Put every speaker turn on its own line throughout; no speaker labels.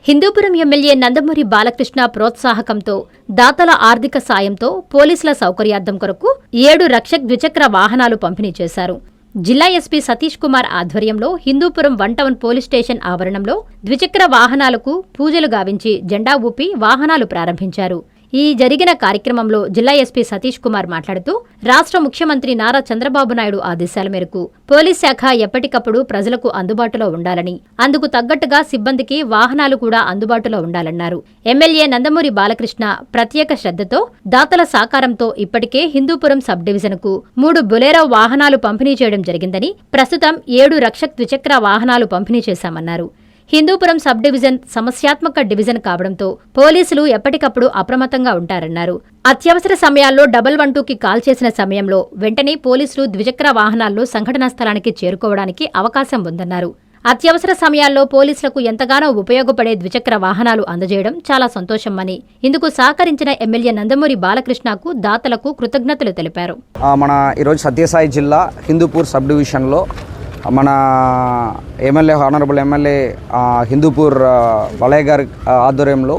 Hindupuram MLA Nandamuri Balakrishna ప్రోత్సాహకంతో దాతల ఆర్థిక సాయంతో పోలీసుల సౌకర్యార్థం కొరకు 7 రక్షక్ ద్విచక్ర వాహనాలు పంపిణీ చేశారు. జిల్లా ఎస్పీ సతీష్ కుమార్ ఆధ్వర్యంలో హిందూపురం 1 టౌన్ పోలీస్ స్టేషన్ ఆవరణంలో ద్విచక్ర వాహనాలకు పూజలు గావించి జెండా ఊపి వాహనాలు ప్రారంభించారు. ఈ జరిగిన కార్యక్రమంలో జిల్లా ఎస్పీ సతీష్ కుమార్ మాట్లాడుతూ రాష్ట్ర ముఖ్యమంత్రి నారా చంద్రబాబు నాయుడు ఆదేశాల మేరకు పోలీస్ శాఖ ఎప్పటికప్పుడు ప్రజలకు అందుబాటులో ఉండాలని, అందుకు తగ్గట్టుగా సిబ్బందికి వాహనాలు కూడా అందుబాటులో ఉండాలన్నారు. ఎమ్మెల్యే నందమూరి బాలకృష్ణ ప్రత్యేక శ్రద్ధతో దాతల సహకారంతో ఇప్పటికే హిందూపురం సబ్ డివిజన్కు 3 బొలెరో వాహనాలు పంపిణీ చేయడం జరిగిందని, ప్రస్తుతం 7 రక్షక్ ద్విచక్ర వాహనాలు పంపిణీ చేశామన్నారు. హిందూపురం సబ్ డివిజన్ సమస్యాత్మక డివిజన్ కావడంతో పోలీసులు ఎప్పటికప్పుడు అప్రమత్తంగా ఉంటారన్నారు. అత్యవసర సమయాల్లో 112కి కాల్ చేసిన సమయంలో వెంటనే పోలీసులు ద్విచక్ర వాహనాల్లో సంఘటనా స్థలానికి చేరుకోవడానికి అవకాశం ఉందన్నారు. అత్యవసర సమయాల్లో పోలీసులకు ఎంతగానో ఉపయోగపడే ద్విచక్ర వాహనాలు అందజేయడం చాలా సంతోషమని, ఇందుకు సహకరించిన ఎమ్మెల్యే నందమూరి బాలకృష్ణకు దాతలకు కృతజ్ఞతలు తెలిపారు.
మన ఈరోజు సత్యసాయి జిల్లా హిందూపూర్ సబ్ డివిజన్లో మన హానరబుల్ ఎమ్మెల్యే హిందూపూర్ వలయ గారి ఆధ్వర్యంలో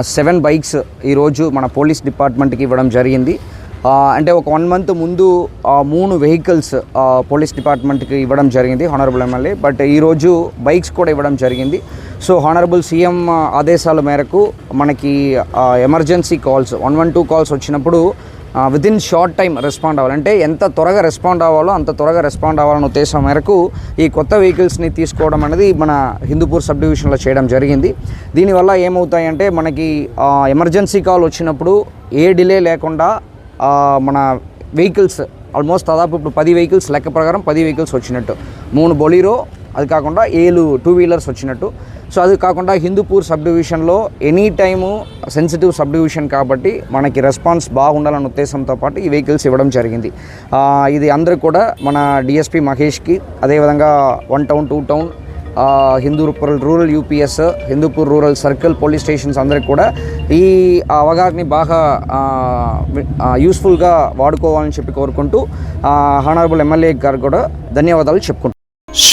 7 బైక్స్ ఈరోజు మన పోలీస్ డిపార్ట్మెంట్కి ఇవ్వడం జరిగింది. అంటే ఒక 1 మంత్ ముందు 3 వెహికల్స్ పోలీస్ డిపార్ట్మెంట్కి ఇవ్వడం జరిగింది హానరబుల్ ఎమ్మెల్యే. బట్ ఈరోజు బైక్స్ కూడా ఇవ్వడం జరిగింది. సో హానరబుల్ సీఎం ఆదేశాల మేరకు మనకి ఎమర్జెన్సీ కాల్స్ 112 కాల్స్ వచ్చినప్పుడు వితిన్ షార్ట్ టైం రెస్పాండ్ అవ్వాలి, అంటే ఎంత త్వరగా రెస్పాండ్ అవ్వాలో అంత త్వరగా రెస్పాండ్ అవ్వాలనే ఉద్దేశం మేరకు ఈ కొత్త వెహికల్స్ని తీసుకోవడం అనేది మన హిందూపూర్ సబ్ డివిజన్లో చేయడం జరిగింది. దీనివల్ల ఏమవుతాయంటే మనకి ఎమర్జెన్సీ కాల్ వచ్చినప్పుడు ఏ డిలే లేకుండా మన వెహికల్స్ ఆల్మోస్ట్ దాదాపు ఇప్పుడు 10 వెహికల్స్ లెక్క ప్రకారం 10 వెహికల్స్ వచ్చినట్టు, 3 బొలీరో, అది కాకుండా 7 2 వీలర్స్ వచ్చినట్టు. సో అది కాకుండా హిందూపూర్ సబ్ డివిజన్లో any time sensitive sub division కాబట్టి మనకి రెస్పాన్స్ బాగుండాలన్న ఉద్దేశంతో పాటు ఈ వెహికల్స్ ఇవ్వడం జరిగింది. ఇది అందరూ కూడా మన డిఎస్పీ మహేష్కి, అదేవిధంగా 1 town 2 town Hindupur rural UPS, Hindupur rural circle police stations అందరికి కూడా ఈ అవగాహనని బాగా యూస్ఫుల్గా వాడుకోవాలని చెప్పి కోరుకుంటూ హానరబుల్ ఎమ్మెల్యే గారు కూడా ధన్యవాదాలు చెప్పుకుంటున్నాను.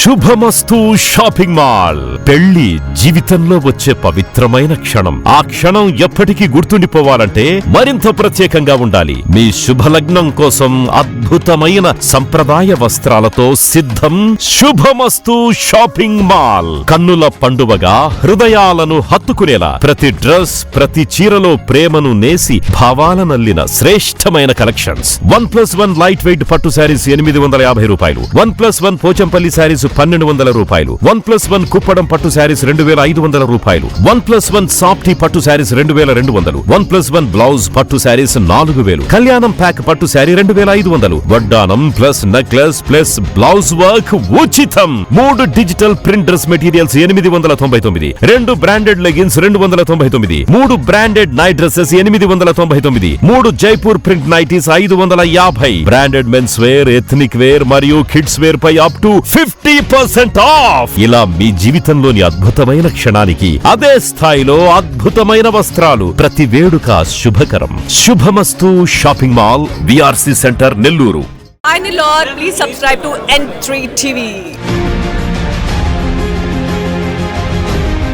శుభమస్తు షాపింగ్ మాల్. పెళ్లి జీవితంలో వచ్చే పవిత్రమైన క్షణం. ఆ క్షణం ఎప్పటికీ గుర్తుండిపోవాలంటే మరింత ప్రత్యేకంగా ఉండాలి. మీ శుభలగ్నం కోసం అద్భుతమైన సంప్రదాయ వస్త్రాలతో సిద్ధం శుభమస్తు షాపింగ్ మాల్. కన్నుల పండువగా హృదయాలను హత్తుకునేలా ప్రతి డ్రెస్, ప్రతి చీరలో ప్రేమను నేసి భావాలనల్లిన శ్రేష్టమైన కలెక్షన్స్. 1+1 లైట్ వెయిట్ పట్టు శారీస్ 850 రూపాయలు, 1+1 పోచంపల్లి శారీస్ 1200 రూపాయలు, 1+1 కుప్పడం పట్టు శారీస్ 2500 రూపాయలు, 1+1 సాఫ్టీ పట్టు శారీస్ 2200, 1+1 బ్లౌజ్ పట్టు శారీస్ 4000, కళ్యాణం ప్యాక్ పట్టు శారీ 2500, వడ్డానం plus necklace plus blouse work ఉచితం. 3 digital print dress materials 899, 2 branded leggings 299, 3 branded night dresses 899, 3 Jaipur print nighties 550, branded men's wear, ethnic wear మరియు కిడ్స్ వేర్ పై అప్ టు 50% ఆఫ్. ఇలా మీ జీవితంలోని అద్భుతమైన క్షణానికి అదే స్థాయిలో అద్భుతమైన వస్త్రాలు. ప్రతి వేడుక శుభకరం. శుభమస్తు shopping mall, VRC centre, Nellore.
Hi Nilor, please subscribe to N3 TV.